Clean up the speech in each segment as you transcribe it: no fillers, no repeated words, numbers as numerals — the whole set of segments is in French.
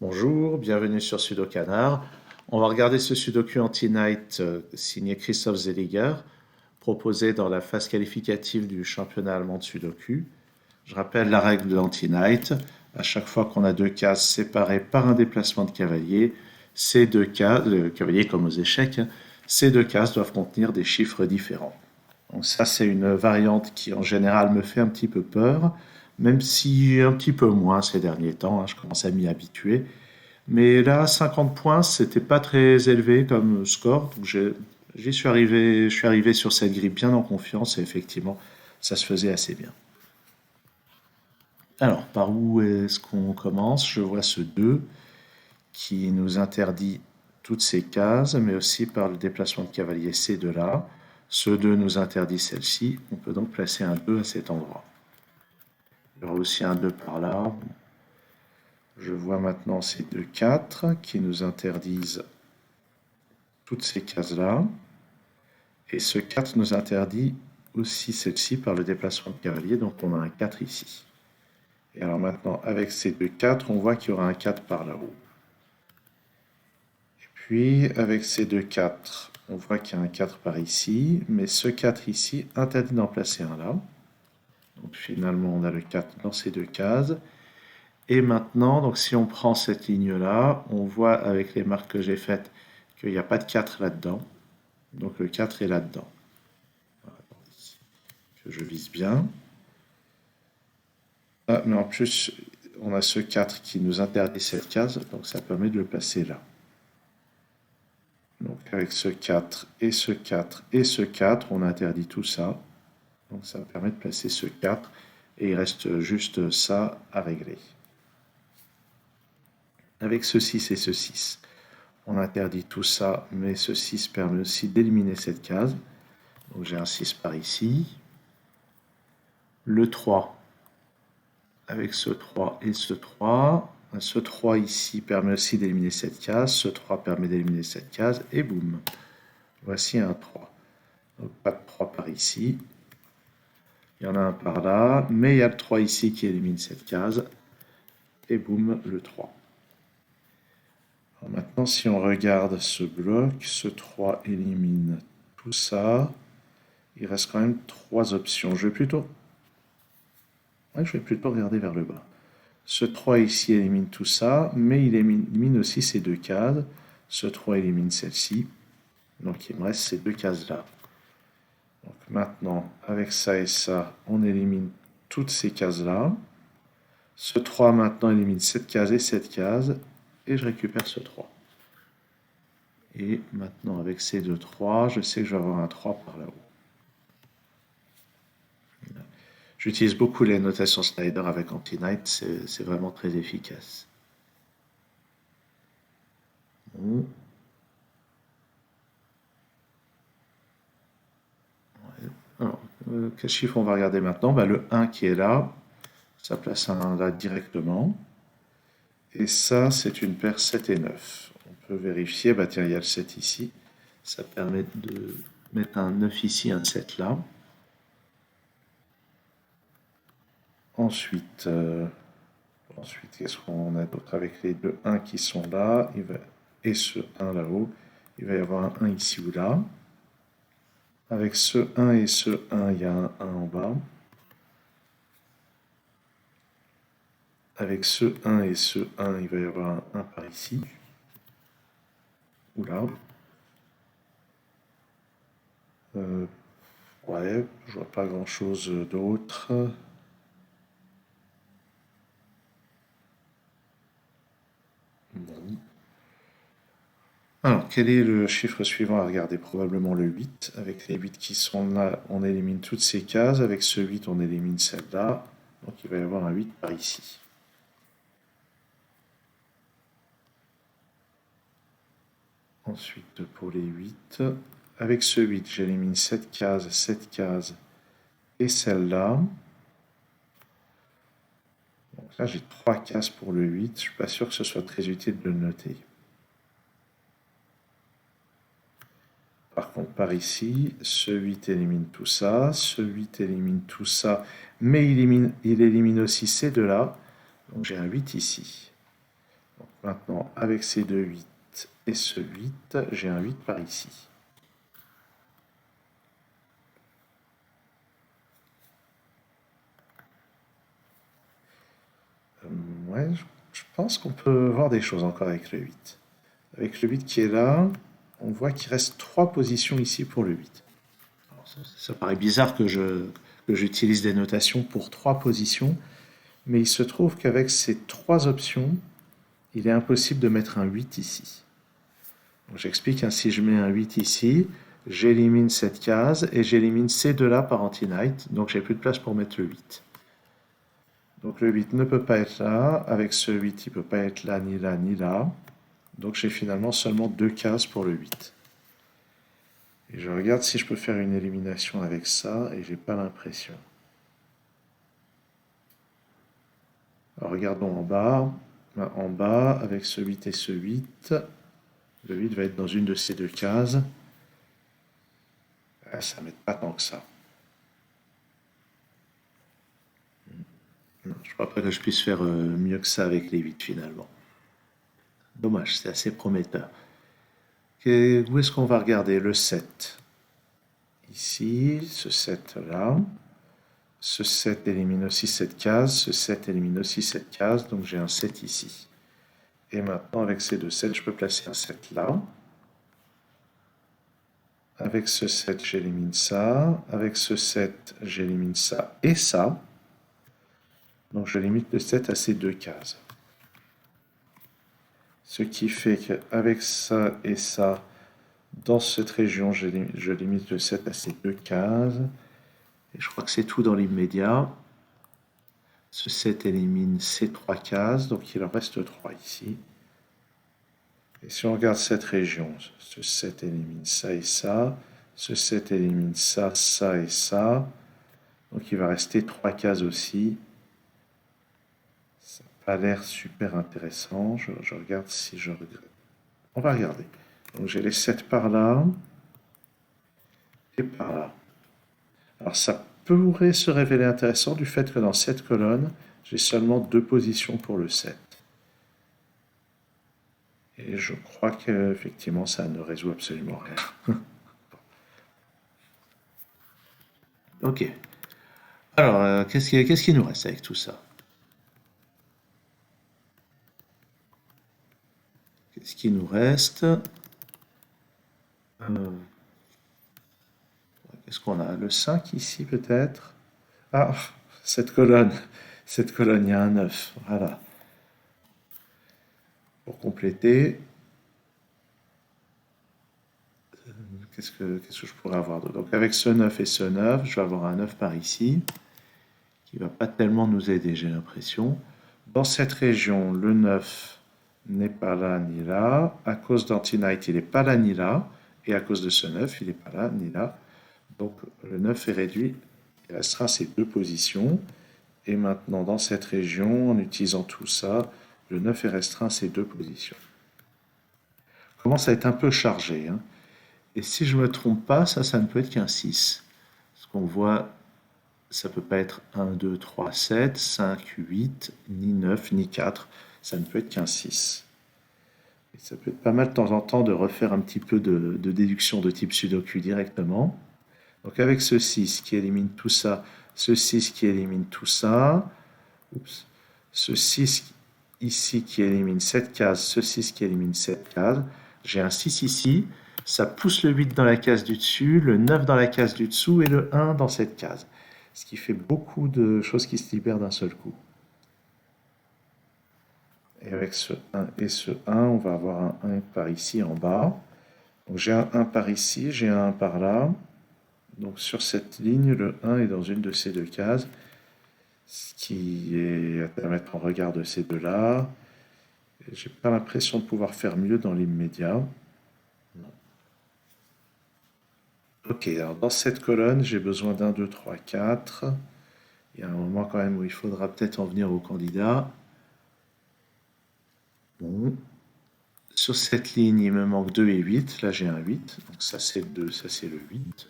Bonjour, bienvenue sur Sudokanar. On va regarder ce Sudoku Anti-Night signé Christophe Zeliger, proposé dans la phase qualificative du championnat allemand de Sudoku. Je rappelle la règle de l'Anti-Night. À chaque fois qu'on a deux cases séparées par un déplacement de cavalier, ces deux cases, le cavalier comme aux échecs, ces deux cases doivent contenir des chiffres différents. Donc ça, c'est une variante qui en général me fait un petit peu peur, même si un petit peu moins ces derniers temps, je commence à m'y habituer. Mais là, 50 points, c'était pas très élevé comme score. Donc je suis arrivé sur cette grille bien en confiance et effectivement, ça se faisait assez bien. Alors, par où est-ce qu'on commence? Je vois ce 2 qui nous interdit toutes ces cases, mais aussi par le déplacement de cavalier ces deux-là. Ce 2 nous interdit celle-ci. On peut donc placer un 2 à cet endroit. Il y aura aussi un 2 par là. Je vois maintenant ces deux 4 qui nous interdisent toutes ces cases-là. Et ce 4 nous interdit aussi celle-ci par le déplacement de cavalier, donc on a un 4 ici. Et alors maintenant, avec ces deux 4, on voit qu'il y aura un 4 par là-haut. Et puis, avec ces deux 4, on voit qu'il y a un 4 par ici, mais ce 4 ici interdit d'en placer un là. Donc finalement, on a le 4 dans ces deux cases. Et maintenant, donc si on prend cette ligne-là, on voit avec les marques que j'ai faites qu'il n'y a pas de 4 là-dedans. Donc le 4 est là-dedans. Que je vise bien. Ah, mais en plus, on a ce 4 qui nous interdit cette case, donc ça permet de le placer là. Donc avec ce 4 et ce 4 et ce 4, on interdit tout ça. Donc ça permet de placer ce 4 et il reste juste ça à régler. Avec ce 6 et ce 6, on interdit tout ça, mais ce 6 permet aussi d'éliminer cette case. Donc j'ai un 6 par ici. Le 3, avec ce 3 et ce 3. Ce 3 ici permet aussi d'éliminer cette case. Ce 3 permet d'éliminer cette case. Et boum. Voici un 3. Donc pas de 3 par ici. Il y en a un par là. Mais il y a le 3 ici qui élimine cette case. Et boum, le 3. Alors maintenant, si on regarde ce bloc, ce 3 élimine tout ça. Il reste quand même 3 options. Je vais plutôt regarder vers le bas. Ce 3 ici élimine tout ça, mais il élimine aussi ces deux cases. Ce 3 élimine celle-ci. Donc il me reste ces deux cases-là. Donc maintenant, avec ça et ça, on élimine toutes ces cases-là. Ce 3 maintenant élimine cette case et cette case. Et je récupère ce 3. Et maintenant, avec ces deux 3, je sais que je vais avoir un 3 par là-haut. J'utilise beaucoup les notations Snyder avec Anti-Night, c'est vraiment très efficace. Bon. Ouais. Alors, quel chiffre on va regarder maintenant? Le 1 qui est là, ça place un 1 là directement. Et ça, c'est une paire 7 et 9. On peut vérifier, tiens, il y a le 7 ici. Ça permet de mettre un 9 ici, un 7 là. Ensuite, qu'est-ce qu'on a d'autre avec les deux 1 qui sont là et ce 1 là-haut? Il va y avoir un 1 ici ou là. Avec ce 1 et ce 1, il y a un 1 en bas. Avec ce 1 et ce 1, il va y avoir un 1 par ici. Ou là. Ouais, je vois pas grand-chose d'autre. Bon. Alors, quel est le chiffre suivant à regarder? Probablement le 8. Avec les 8 qui sont là, on élimine toutes ces cases. Avec ce 8, on élimine celle-là. Donc il va y avoir un 8 par ici. Ensuite, pour les 8, avec ce 8, j'élimine cette case et celle-là. Donc là, j'ai 3 cases pour le 8. Je ne suis pas sûr que ce soit très utile de le noter. Par contre, par ici, ce 8 élimine tout ça, ce 8 élimine tout ça, mais il élimine aussi ces deux-là. Donc j'ai un 8 ici. Donc Maintenant, avec ces deux 8 et ce 8, j'ai un 8 par ici. Ouais, je pense qu'on peut voir des choses encore avec le 8. Avec le 8 qui est là, on voit qu'il reste 3 positions ici pour le 8. Alors, ça paraît bizarre que j'utilise des notations pour 3 positions, mais il se trouve qu'avec ces 3 options, il est impossible de mettre un 8 ici. J'explique, hein, si je mets un 8 ici, j'élimine cette case et j'élimine ces deux-là par anti-night, donc j'ai plus de place pour mettre le 8. Donc le 8 ne peut pas être là, avec ce 8 il ne peut pas être là, ni là, ni là. Donc j'ai finalement seulement 2 cases pour le 8. Et je regarde si je peux faire une élimination avec ça, et j'ai pas l'impression. Alors regardons en bas. En bas, avec ce 8 et ce 8, le 8 va être dans une de ces deux cases. Ah, ça ne m'aide pas tant que ça. Je ne crois pas que je puisse faire mieux que ça avec les 8 finalement. Dommage, c'est assez prometteur. Où est-ce qu'on va regarder? Le 7. Ici, ce 7 là. Ce 7 élimine aussi cette case, ce 7 élimine aussi cette case, donc j'ai un 7 ici. Et maintenant, avec ces deux 7, je peux placer un 7 là. Avec ce 7, j'élimine ça. Avec ce 7, j'élimine ça et ça. Donc je limite le 7 à ces deux cases. Ce qui fait qu'avec ça et ça, dans cette région, je limite le 7 à ces deux cases. Et je crois que c'est tout dans l'immédiat. Ce 7 élimine ces trois cases, donc il en reste 3 ici. Et si on regarde cette région, ce 7 élimine ça et ça. Ce 7 élimine ça, ça et ça. Donc il va rester 3 cases aussi. Ça n'a pas l'air super intéressant. Je regarde si je regrette. On va regarder. Donc j'ai les 7 par là et par là. Alors ça pourrait se révéler intéressant du fait que dans cette colonne, j'ai seulement 2 positions pour le 7. Et je crois qu'effectivement, ça ne résout absolument rien. Ok. Alors, qu'est-ce qui nous reste avec tout ça? Qu'est-ce qui nous reste? Qu'est-ce qu'on a? Le 5 ici, peut-être? Ah, cette colonne. Cette colonne, il y a un 9. Voilà. Pour compléter, qu'est-ce que je pourrais avoir d'autre? Donc, avec ce 9 et ce 9, je vais avoir un 9 par ici, qui va pas tellement nous aider, j'ai l'impression. Dans cette région, le 9 n'est pas là ni là. À cause d'Anti-Night, il n'est pas là ni là. Et à cause de ce 9, il n'est pas là ni là. Donc le 9 est réduit. Il restera ces deux positions. Et maintenant, dans cette région, en utilisant tout ça, le 9 est restreint à ces deux positions. Il commence à être un peu chargé, hein. Et si je ne me trompe pas, ça ne peut être qu'un 6. Parce qu'on voit, ça ne peut pas être 1, 2, 3, 7, 5, 8, ni 9, ni 4. Ça ne peut être qu'un 6. Et ça peut être pas mal de temps en temps de refaire un petit peu de déduction de type Sudoku directement. Donc avec ce 6 qui élimine tout ça, ce 6 qui élimine tout ça, oups, ce 6 ici qui élimine cette case, ce 6 qui élimine cette case, j'ai un 6 ici, ça pousse le 8 dans la case du dessus, le 9 dans la case du dessous et le 1 dans cette case. Ce qui fait beaucoup de choses qui se libèrent d'un seul coup. Et avec ce 1 et ce 1, on va avoir un 1 par ici en bas. Donc j'ai un 1 par ici, j'ai un 1 par là. Donc sur cette ligne, le 1 est dans une de ces deux cases, ce qui est à mettre en regard de ces deux-là. J'ai pas l'impression de pouvoir faire mieux dans l'immédiat. Ok, alors dans cette colonne, j'ai besoin d'un, 2, 3, 4. Il y a un moment quand même où il faudra peut-être en venir au candidat. Bon. Sur cette ligne, il me manque 2 et 8. Là, j'ai un 8. Donc ça, c'est le 2, ça, c'est le 8.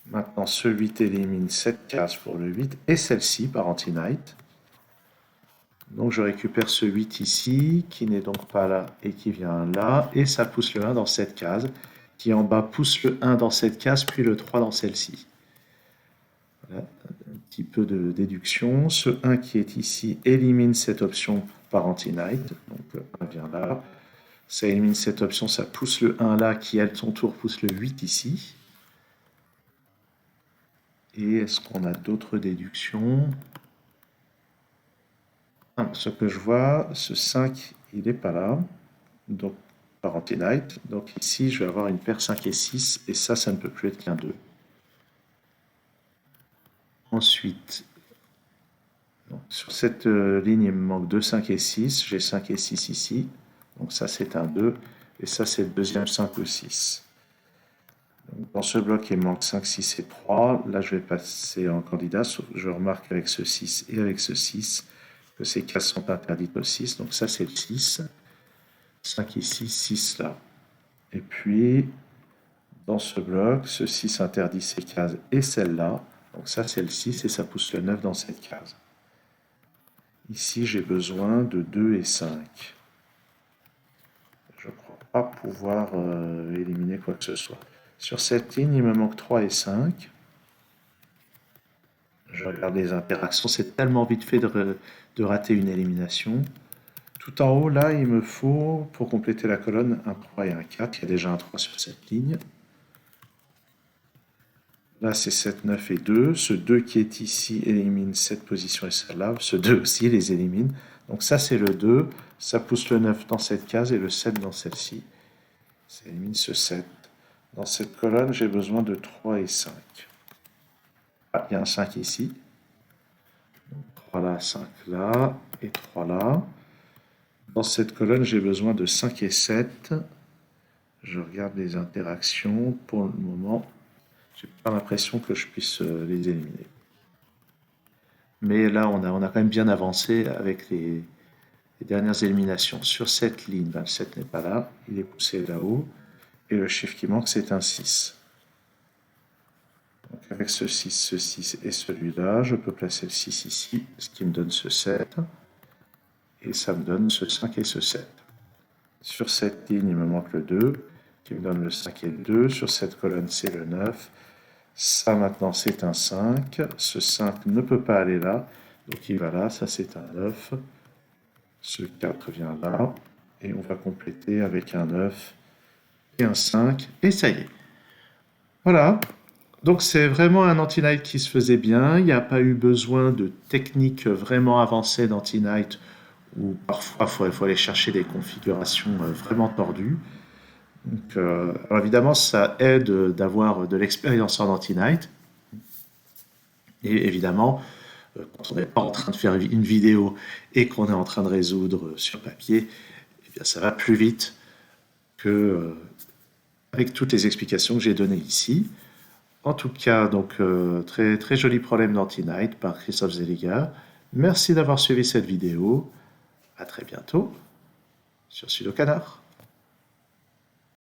Maintenant, ce 8 élimine cette case pour le 8 et celle-ci par anti-night. Donc je récupère ce 8 ici, qui n'est donc pas là et qui vient là, et ça pousse le 1 dans cette case, qui en bas pousse le 1 dans cette case, puis le 3 dans celle-ci. Voilà, un petit peu de déduction. Ce 1 qui est ici élimine cette option par anti-night, donc le 1 vient là. Ça élimine cette option, ça pousse le 1 là, qui à son tour pousse le 8 ici. Et est-ce qu'on a d'autres déductions? Ce que je vois, ce 5, il n'est pas là, donc par anti-night. Donc ici, je vais avoir une paire 5 et 6, et ça ne peut plus être qu'un 2. Ensuite, donc, sur cette ligne, il me manque 2, 5 et 6. J'ai 5 et 6 ici. Donc ça, c'est un 2. Et ça, c'est le deuxième 5 ou 6. Donc, dans ce bloc, il me manque 5, 6 et 3. Là, je vais passer en candidat. Je remarque avec ce 6 et avec ce 6 que ces cases sont interdites au 6. Donc ça, c'est le 6. 5 ici, 6 là. Et puis, dans ce bloc, ce 6 interdit ces cases et celle-là. Donc ça, c'est le 6 et ça pousse le 9 dans cette case. Ici, j'ai besoin de 2 et 5. Je ne crois pas pouvoir éliminer quoi que ce soit. Sur cette ligne, il me manque 3 et 5. Je regarde les interactions. C'est tellement vite fait de rater une élimination. Tout en haut, là, il me faut, pour compléter la colonne, un 3 et un 4. Il y a déjà un 3 sur cette ligne. Là, c'est 7, 9 et 2. Ce 2 qui est ici élimine cette position et celle-là. Ce 2 aussi les élimine. Donc ça, c'est le 2. Ça pousse le 9 dans cette case et le 7 dans celle-ci. Ça élimine ce 7. Dans cette colonne, j'ai besoin de 3 et 5. Ah, il y a un 5 ici. 3 là, 5 là et 3 là. Dans cette colonne, j'ai besoin de 5 et 7. Je regarde les interactions. Pour le moment, j'ai pas l'impression que je puisse les éliminer. Mais là, on a quand même bien avancé avec les dernières éliminations. Sur cette ligne, ben, le 7 n'est pas là, il est poussé là-haut. Et le chiffre qui manque, c'est un 6. Donc avec ce 6 et celui-là, je peux placer le 6 ici, ce qui me donne ce 7. Et ça me donne ce 5 et ce 7. Sur cette ligne, il me manque le 2, qui me donne le 5 et le 2. Sur cette colonne, c'est le 9. Ça, maintenant, c'est un 5. Ce 5 ne peut pas aller là. Donc, il va là. Ça, c'est un 9. Ce 4 vient là. Et on va compléter avec un 9 et un 5. Et ça y est. Voilà. Donc, c'est vraiment un anti-night qui se faisait bien. Il n'y a pas eu besoin de techniques vraiment avancées d'anti-night où parfois, il faut aller chercher des configurations vraiment tordues. Donc, alors évidemment, ça aide d'avoir de l'expérience en anti-night. Et évidemment, quand on n'est pas en train de faire une vidéo et qu'on est en train de résoudre sur papier, eh bien, ça va plus vite que avec toutes les explications que j'ai données ici. En tout cas, donc, très, très joli problème d'anti-night par Christophe Zeliger. Merci d'avoir suivi cette vidéo. À très bientôt sur Sudokanar.